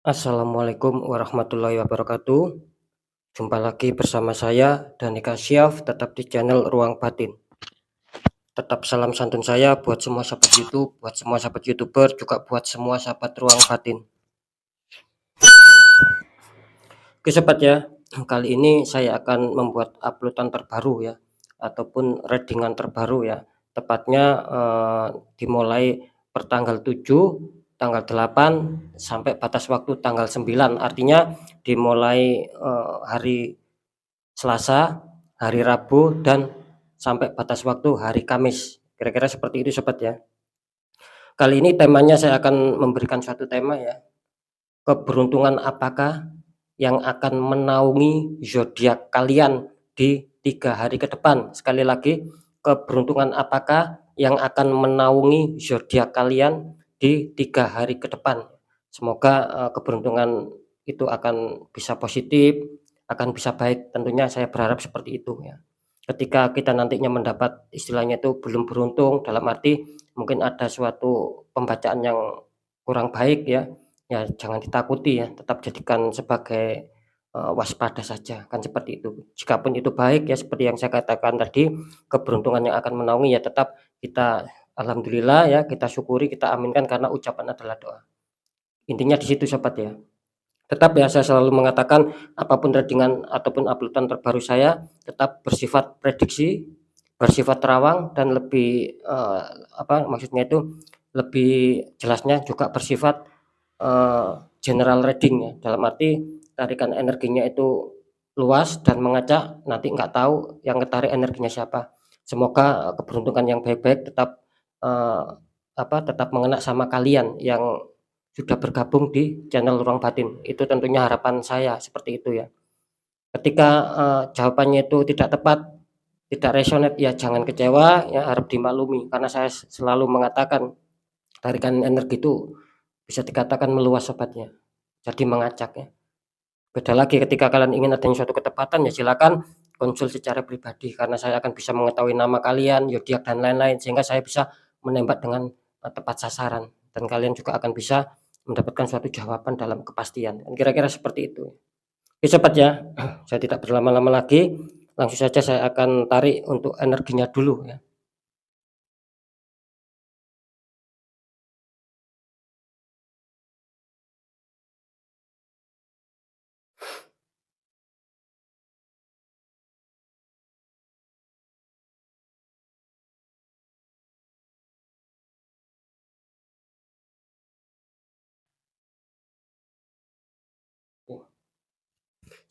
Assalamualaikum warahmatullahi wabarakatuh. Jumpa lagi bersama saya Danika Syaf, tetap di channel Ruang Batin. Tetap salam santun saya buat semua sahabat YouTube, buat semua sahabat YouTuber, juga buat semua sahabat Ruang Batin. Oke sobat ya, kali ini saya akan membuat uploadan terbaru ya, ataupun readingan terbaru ya. Tepatnya dimulai pertanggal 7, tanggal 8 sampai batas waktu tanggal 9. Artinya dimulai hari Selasa, hari Rabu, dan sampai batas waktu hari Kamis. Kira-kira seperti itu sobat ya. Kali ini temanya saya akan memberikan suatu tema ya. Keberuntungan apakah yang akan menaungi zodiak kalian di 3 hari ke depan? Sekali lagi, keberuntungan apakah yang akan menaungi zodiak kalian di 3 hari ke depan? Semoga keberuntungan itu akan bisa positif, akan bisa baik. Tentunya saya berharap seperti itu ya. Ketika kita nantinya mendapat istilahnya itu belum beruntung, dalam arti mungkin ada suatu pembacaan yang kurang baik ya, ya jangan ditakuti ya, tetap jadikan sebagai waspada saja, kan seperti itu. Jikapun itu baik ya, seperti yang saya katakan tadi, keberuntungan yang akan menaungi ya tetap kita alhamdulillah ya, kita syukuri, kita aminkan karena ucapan adalah doa. Intinya di situ sobat ya. Tetap ya saya selalu mengatakan apapun readingan ataupun uploadan terbaru saya tetap bersifat prediksi, bersifat terawang dan lebih apa maksudnya itu lebih jelasnya juga bersifat general reading ya, dalam arti tarikan energinya itu luas dan mengacak, nanti nggak tahu yang ketarik energinya siapa. Semoga keberuntungan yang baik-baik tetap tetap mengena sama kalian yang sudah bergabung di channel Ruang Batin. Itu tentunya harapan saya seperti itu ya. Ketika jawabannya itu tidak tepat, tidak resonate ya jangan kecewa ya, harap dimaklumi karena saya selalu mengatakan tarikan energi itu bisa dikatakan meluas sobatnya, jadi mengacak ya. Beda lagi ketika kalian ingin adanya suatu ketepatan ya silakan konsul secara pribadi karena saya akan bisa mengetahui nama kalian, zodiak dan lain-lain sehingga saya bisa menembak dengan tepat sasaran dan kalian juga akan bisa mendapatkan suatu jawaban dalam kepastian. Kira-kira seperti itu. Oke sobat ya, saya tidak berlama-lama lagi, langsung saja saya akan tarik untuk energinya dulu ya.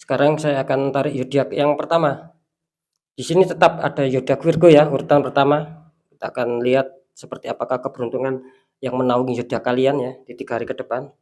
Sekarang saya akan tarik zodiak yang pertama. Di sini tetap ada zodiak Virgo ya, urutan pertama. Kita akan lihat seperti apakah keberuntungan yang menaungi zodiak kalian ya di 3 hari ke depan.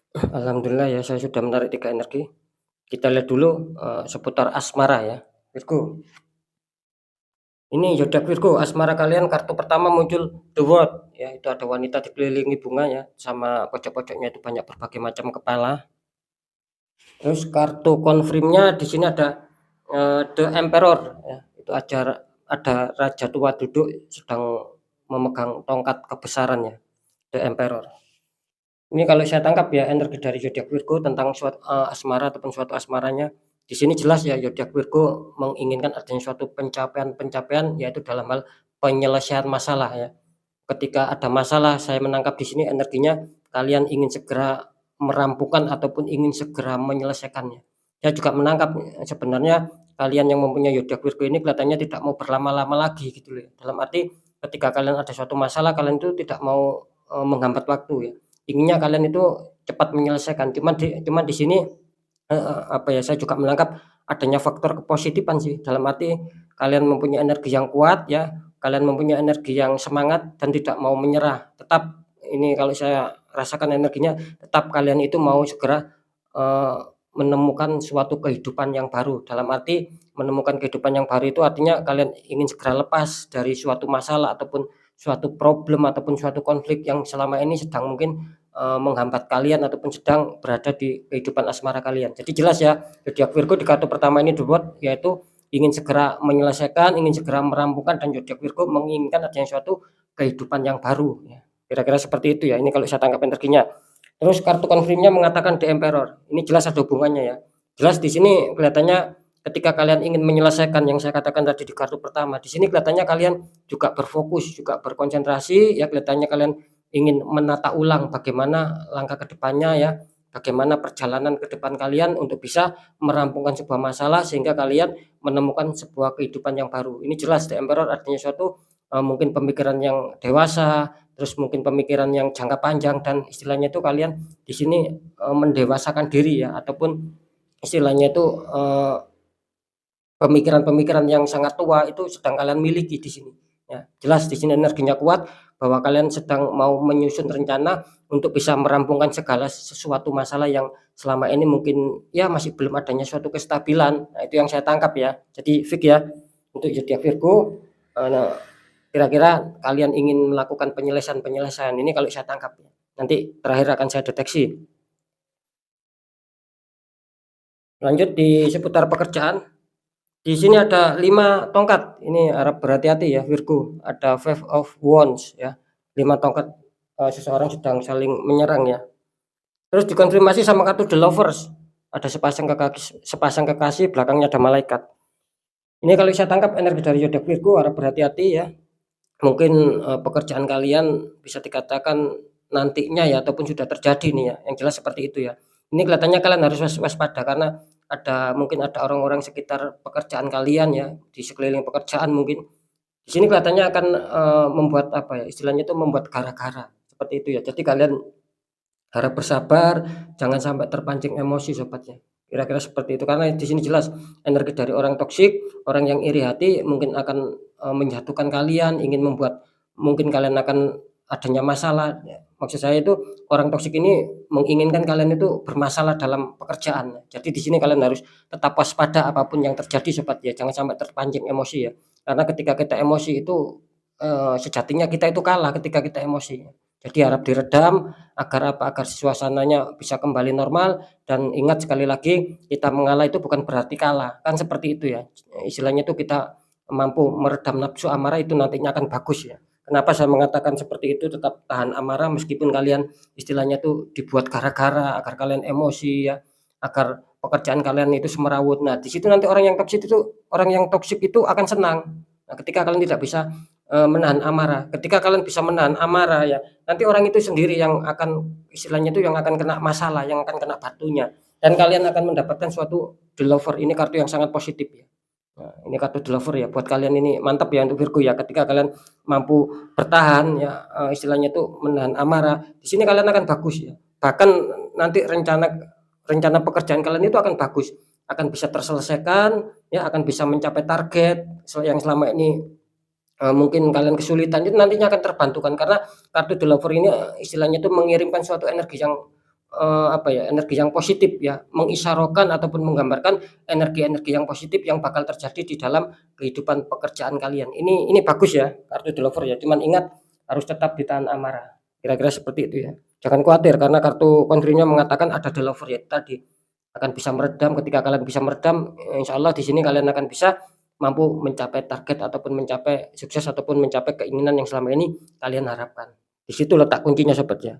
Alhamdulillah ya saya sudah menarik 3 energi. Kita lihat dulu seputar asmara ya. Virgo. Ini zodiak Virgo, asmara kalian kartu pertama muncul The World ya, itu ada wanita dikelilingi bunga ya, sama pojok-pojoknya itu banyak berbagai macam kepala. Terus kartu konfirmnya di sini ada The Emperor ya, itu ada raja tua duduk sedang memegang tongkat kebesaran ya, The Emperor. Ini kalau saya tangkap ya energi dari zodiak Virgo tentang asmara ataupun suatu asmaranya, di sini jelas ya zodiak Virgo menginginkan adanya suatu pencapaian-pencapaian yaitu dalam hal penyelesaian masalah ya. Ketika ada masalah saya menangkap di sini energinya kalian ingin segera merampukan ataupun ingin segera menyelesaikannya. Saya juga menangkap sebenarnya kalian yang mempunyai zodiak Virgo ini kelihatannya tidak mau berlama-lama lagi gitu loh ya. Dalam arti ketika kalian ada suatu masalah kalian itu tidak mau, menghambat waktu ya. Inginnya kalian itu cepat menyelesaikan. Cuman di sini apa ya, saya juga menangkap adanya faktor kepositifan sih, dalam arti kalian mempunyai energi yang kuat ya, kalian mempunyai energi yang semangat dan tidak mau menyerah. Tetap ini kalau saya rasakan energinya, tetap kalian itu mau segera, eee, menemukan suatu kehidupan yang baru. Dalam arti menemukan kehidupan yang baru itu artinya kalian ingin segera lepas dari suatu masalah ataupun suatu problem ataupun suatu konflik yang selama ini sedang mungkin menghambat kalian ataupun sedang berada di kehidupan asmara kalian. Jadi jelas ya, zodiak Virgo di kartu pertama ini dibuat yaitu ingin segera menyelesaikan, ingin segera merampungkan dan zodiak Virgo menginginkan adanya suatu kehidupan yang baru ya. Kira-kira seperti itu ya, ini kalau saya tangkap energinya. Terus kartu konfirmnya mengatakan The Emperor, ini jelas ada hubungannya ya. Jelas di sini kelihatannya ketika kalian ingin menyelesaikan yang saya katakan tadi di kartu pertama, di sini kelihatannya kalian juga berfokus, juga berkonsentrasi ya, kelihatannya kalian ingin menata ulang bagaimana langkah ke depannya ya, bagaimana perjalanan ke depan kalian untuk bisa merampungkan sebuah masalah sehingga kalian menemukan sebuah kehidupan yang baru. Ini jelas The Emperor artinya suatu, mungkin pemikiran yang dewasa, terus mungkin pemikiran yang jangka panjang dan istilahnya itu kalian di sini, mendewasakan diri ya ataupun istilahnya itu, pemikiran-pemikiran yang sangat tua itu sedang kalian miliki di sini, ya. Jelas di sini energinya kuat bahwa kalian sedang mau menyusun rencana untuk bisa merampungkan segala sesuatu masalah yang selama ini mungkin ya masih belum adanya suatu kestabilan. Nah, itu yang saya tangkap ya. Jadi fix ya untuk zodiak Virgo, nah, kira-kira kalian ingin melakukan penyelesaian-penyelesaian ini kalau saya tangkap ya. Nanti terakhir akan saya deteksi. Lanjut di seputar pekerjaan. Di sini ada 5 tongkat, ini harap berhati-hati ya Virgo, ada Five of Wands ya, 5 tongkat, seseorang sedang saling menyerang ya. Terus dikonfirmasi sama kartu The Lovers, ada sepasang kekasih belakangnya ada malaikat. Ini kalau saya tangkap energi dari zodiak Virgo harap berhati-hati ya, mungkin, pekerjaan kalian bisa dikatakan nantinya ya ataupun sudah terjadi nih ya, yang jelas seperti itu ya. Ini kelihatannya kalian harus waspada karena mungkin ada orang-orang sekitar pekerjaan kalian ya, di sekeliling pekerjaan mungkin. Di sini kelihatannya akan, membuat apa ya, istilahnya itu membuat gara-gara, seperti itu ya. Jadi kalian harap bersabar, jangan sampai terpancing emosi sobat ya. Kira-kira seperti itu, karena di sini jelas energi dari orang toksik, orang yang iri hati mungkin akan, menjatuhkan kalian, ingin membuat mungkin kalian akan adanya masalah ya. Maksud saya itu orang toksik ini menginginkan kalian itu bermasalah dalam pekerjaan. Jadi di sini kalian harus tetap waspada apapun yang terjadi sobat ya, jangan sampai terpancing emosi ya. Karena ketika kita emosi itu, sejatinya kita itu kalah ketika kita emosi. Jadi harap diredam agar apa, agar suasananya bisa kembali normal dan ingat sekali lagi kita mengalah itu bukan berarti kalah, kan seperti itu ya. Istilahnya itu kita mampu meredam nafsu amarah itu nantinya akan bagus ya. Kenapa saya mengatakan seperti itu, tetap tahan amarah meskipun kalian istilahnya itu dibuat gara-gara, agar kalian emosi ya, agar pekerjaan kalian itu semerawut. Nah, di situ nanti orang yang toksik itu akan senang. Nah, ketika kalian tidak bisa, menahan amarah, ketika kalian bisa menahan amarah ya, nanti orang itu sendiri yang akan istilahnya itu yang akan kena masalah, yang akan kena batunya dan kalian akan mendapatkan suatu The Lover, ini kartu yang sangat positif ya. Nah, ini kartu The Lover ya, buat kalian ini mantap ya untuk Virgo ya, ketika kalian mampu bertahan ya, istilahnya itu menahan amarah, di sini kalian akan bagus ya. Bahkan nanti rencana rencana pekerjaan kalian itu akan bagus, akan bisa terselesaikan ya, akan bisa mencapai target yang selama ini mungkin kalian kesulitan itu nantinya akan terbantukan karena kartu The Lover ini, istilahnya itu mengirimkan suatu energi yang, apa ya, energi yang positif ya, mengisyaratkan ataupun menggambarkan energi-energi yang positif yang bakal terjadi di dalam kehidupan pekerjaan kalian. Ini bagus ya kartu The Lover ya, cuman ingat harus tetap ditahan amarah, kira-kira seperti itu ya. Jangan khawatir karena kartu kontrinya mengatakan ada The Lover ya tadi, akan bisa meredam, ketika kalian bisa meredam, insyaallah di sini kalian akan bisa mampu mencapai target ataupun mencapai sukses ataupun mencapai keinginan yang selama ini kalian harapkan. Di situ letak kuncinya sobat ya.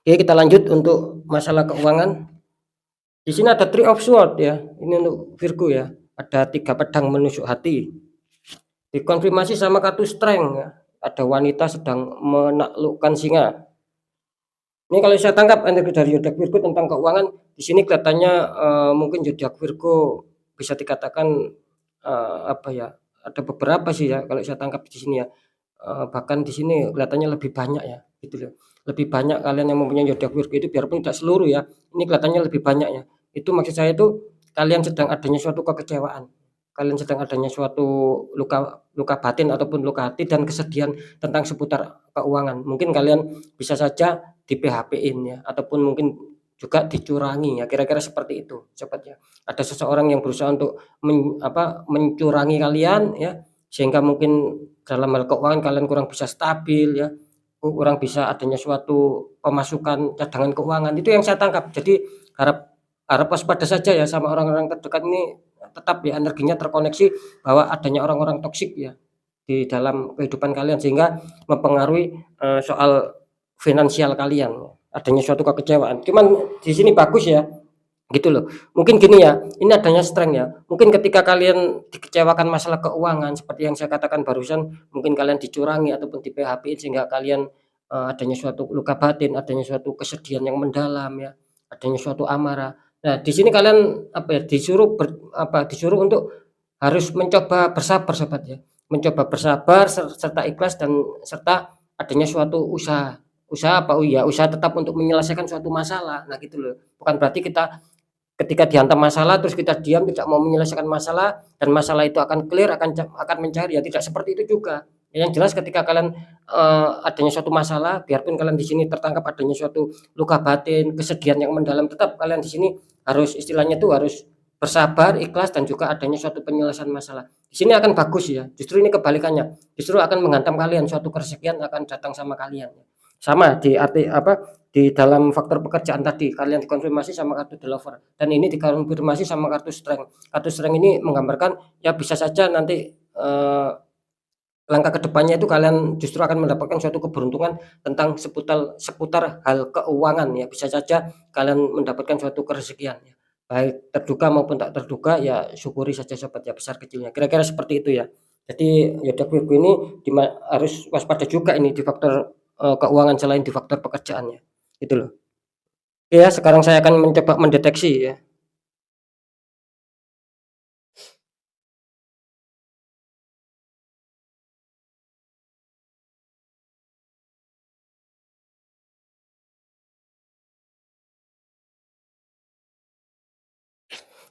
Oke, kita lanjut untuk masalah keuangan. Di sini ada Three of Swords ya, ini untuk Virgo ya, ada 3 pedang menusuk hati. Dikonfirmasi sama kartu Strength ya, ada wanita sedang menaklukkan singa. Ini kalau saya tangkap energi dari zodiak Virgo tentang keuangan, di sini kelihatannya, mungkin zodiak Virgo bisa dikatakan, apa ya, ada beberapa sih ya kalau saya tangkap di sini ya, bahkan di sini kelihatannya lebih banyak ya, gitu loh. Lebih banyak kalian yang mempunyai zodiak Virgo itu biarpun tidak seluruh ya, ini kelihatannya lebih banyak ya. Itu maksud saya itu kalian sedang adanya suatu kekecewaan, kalian sedang adanya suatu luka luka batin ataupun luka hati dan kesedihan tentang seputar keuangan. Mungkin kalian bisa saja di-PHP-in ya, ataupun mungkin juga dicurangi ya, kira-kira seperti itu sobat ya. Ada seseorang yang berusaha untuk mencurangi kalian ya, sehingga mungkin dalam hal keuangan kalian kurang bisa stabil ya, kurang bisa adanya suatu pemasukan cadangan keuangan, itu yang saya tangkap. Jadi harap harap waspada saja ya sama orang-orang terdekat ini, tetap ya energinya terkoneksi bahwa adanya orang-orang toksik ya di dalam kehidupan kalian sehingga mempengaruhi, soal finansial kalian, adanya suatu kekecewaan. Cuman di sini bagus ya, gitu loh. Mungkin gini ya, ini adanya strength ya, mungkin ketika kalian dikecewakan masalah keuangan seperti yang saya katakan barusan, mungkin kalian dicurangi ataupun di-PHP sehingga kalian, adanya suatu luka batin, adanya suatu kesedihan yang mendalam ya, adanya suatu amarah. Nah, di sini kalian disuruh untuk harus mencoba bersabar sobat ya, mencoba bersabar serta ikhlas dan serta adanya suatu usaha. Usaha apa? Oh iya, usaha tetap untuk menyelesaikan suatu masalah. Nah gitu loh, bukan berarti kita ketika dihantam masalah terus kita diam tidak mau menyelesaikan masalah dan masalah itu akan clear, akan mencair, ya tidak seperti itu juga. Yang jelas ketika kalian, adanya suatu masalah, biarpun kalian di sini tertangkap adanya suatu luka batin, kesedihan yang mendalam, tetap kalian di sini harus istilahnya itu harus bersabar, ikhlas dan juga adanya suatu penyelesaian masalah. Di sini akan bagus ya, justru ini kebalikannya, justru akan menghantam kalian, suatu keresahan akan datang sama kalian. Sama di arti di dalam faktor pekerjaan tadi, kalian dikonfirmasi sama kartu The Lover dan ini dikonfirmasi sama kartu Strength. Kartu Strength ini menggambarkan ya bisa saja nanti, langkah kedepannya itu kalian justru akan mendapatkan suatu keberuntungan tentang seputar hal keuangan ya, bisa saja kalian mendapatkan suatu kerezekian ya, baik terduga maupun tak terduga ya syukuri saja sobat ya, besar kecilnya, kira-kira seperti itu ya. Jadi ya Virgo ini harus waspada juga ini di faktor, keuangan selain di faktor pekerjaannya, gitu loh. Iya, sekarang saya akan mencoba mendeteksi ya.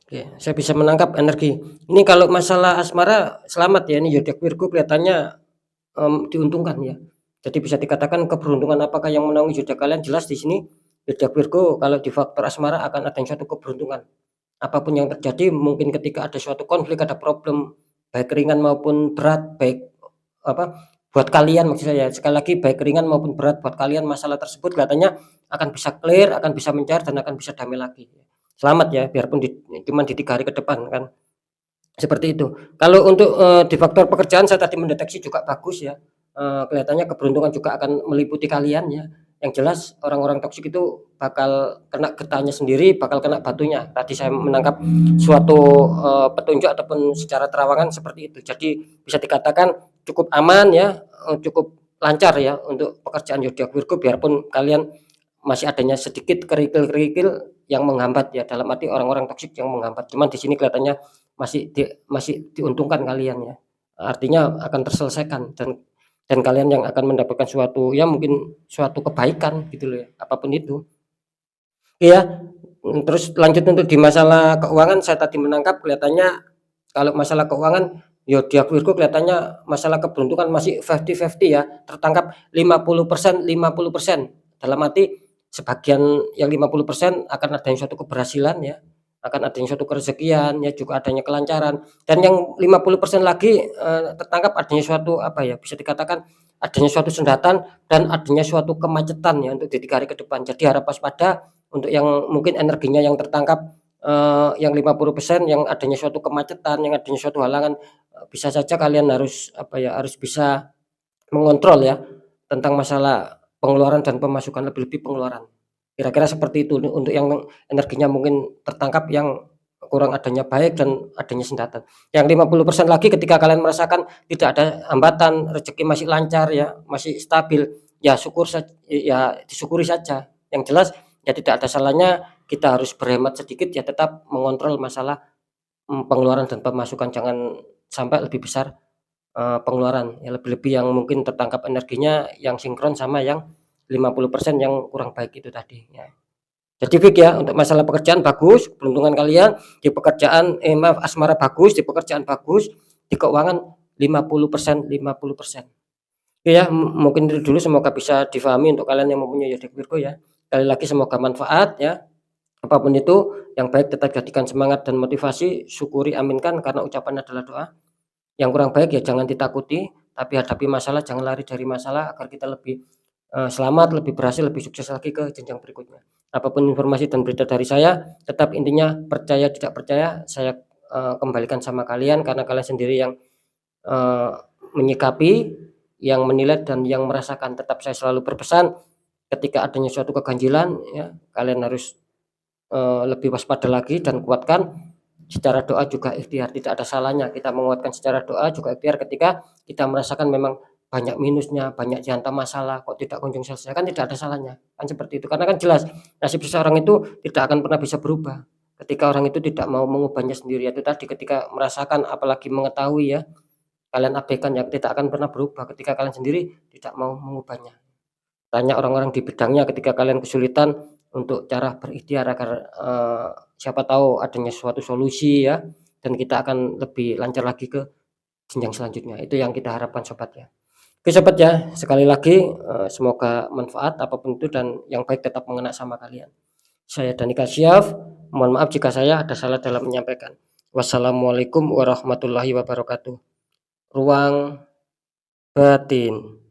Oke, saya bisa menangkap energi. Ini kalau masalah asmara selamat ya, ini zodiak Virgo kelihatannya, diuntungkan ya. Jadi bisa dikatakan keberuntungan apakah yang menaungi zodiak kalian, jelas di sini zodiak Virgo kalau di faktor asmara akan ada suatu keberuntungan. Apapun yang terjadi mungkin ketika ada suatu konflik, ada problem, baik ringan maupun berat, baik buat kalian maksud saya, sekali lagi baik ringan maupun berat buat kalian masalah tersebut kelihatannya akan bisa clear, akan bisa mencair dan akan bisa damai lagi. Selamat ya, biarpun cuman di 3 hari ke depan kan, seperti itu. Kalau untuk, di faktor pekerjaan saya tadi mendeteksi juga bagus ya, kelihatannya keberuntungan juga akan meliputi kalian ya. Yang jelas orang-orang toksik itu bakal kena getahnya sendiri, bakal kena batunya. Tadi saya menangkap suatu, petunjuk ataupun secara terawangan seperti itu. Jadi bisa dikatakan cukup aman ya, cukup lancar ya untuk pekerjaan zodiak Virgo biarpun kalian masih adanya sedikit kerikil-kerikil yang menghambat ya, dalam arti orang-orang toksik yang menghambat. Cuman di sini kelihatannya masih diuntungkan kalian ya. Artinya akan terselesaikan dan kalian yang akan mendapatkan suatu ya mungkin suatu kebaikan gitu loh ya, apapun itu. Iya, terus lanjut untuk di masalah keuangan saya tadi menangkap kelihatannya kalau masalah keuangan ya di Virgo kelihatannya masalah keberuntungan masih 50-50 ya, tertangkap 50%, 50%. Dalam arti sebagian yang 50% akan adanya suatu keberhasilan ya, akan adanya suatu kerezekian ya, juga adanya kelancaran dan yang 50% lagi, tertangkap adanya suatu bisa dikatakan adanya suatu sendatan dan adanya suatu kemacetan ya untuk di 3 hari ke depan. Jadi harap waspada untuk yang mungkin energinya yang tertangkap, yang 50% yang adanya suatu kemacetan, yang adanya suatu halangan, bisa saja kalian harus harus bisa mengontrol ya tentang masalah pengeluaran dan pemasukan, lebih-lebih pengeluaran. Kira-kira seperti itu untuk yang energinya mungkin tertangkap yang kurang adanya baik dan adanya sendatan. Yang 50% lagi ketika kalian merasakan tidak ada hambatan, rezeki masih lancar ya, masih stabil, ya ya disyukuri saja. Yang jelas ya tidak ada salahnya kita harus berhemat sedikit ya, tetap mengontrol masalah, pengeluaran dan pemasukan, jangan sampai lebih besar, pengeluaran, ya lebih-lebih yang mungkin tertangkap energinya yang sinkron sama yang 50% yang kurang baik itu tadi, ya. Jadi Fik ya, untuk masalah pekerjaan bagus, keberuntungan kalian, di pekerjaan maaf, asmara bagus, di pekerjaan bagus, di keuangan 50%, 50%. Oke ya, mungkin itu dulu, semoga bisa difahami untuk kalian yang mempunyai zodiak Virgo ya. Sekali lagi semoga manfaat ya. Apapun itu yang baik tetap jadikan semangat dan motivasi, syukuri, aminkan karena ucapan adalah doa. Yang kurang baik ya jangan ditakuti, tapi hadapi masalah, jangan lari dari masalah agar kita lebih, selamat, lebih berhasil, lebih sukses lagi ke jenjang berikutnya. Apapun informasi dan berita dari saya, tetap intinya percaya tidak percaya saya, kembalikan sama kalian karena kalian sendiri yang, eee, menyikapi, yang menilai dan yang merasakan. Tetap saya selalu berpesan ketika adanya suatu keganjilan ya, kalian harus, lebih waspada lagi dan kuatkan. Secara doa juga ikhtiar, tidak ada salahnya kita menguatkan secara doa juga ikhtiar ketika kita merasakan memang banyak minusnya, banyak dihantam masalah, kok tidak kunjung selesai, kan tidak ada salahnya, kan seperti itu. Karena kan jelas nasib seseorang itu tidak akan pernah bisa berubah ketika orang itu tidak mau mengubahnya sendiri. Itu tadi, ketika merasakan apalagi mengetahui ya, kalian abaikan ya, tidak akan pernah berubah ketika kalian sendiri tidak mau mengubahnya. Tanya orang-orang di bidangnya ketika kalian kesulitan untuk cara berikhtiar agar, siapa tahu adanya suatu solusi ya, dan kita akan lebih lancar lagi ke jenjang selanjutnya. Itu yang kita harapkan sobat ya. Oke sobat ya, sekali lagi, semoga manfaat apapun itu dan yang baik tetap mengena sama kalian. Saya Dani Kasyaf, mohon maaf jika saya ada salah dalam menyampaikan. Wassalamualaikum warahmatullahi wabarakatuh. Ruang batin.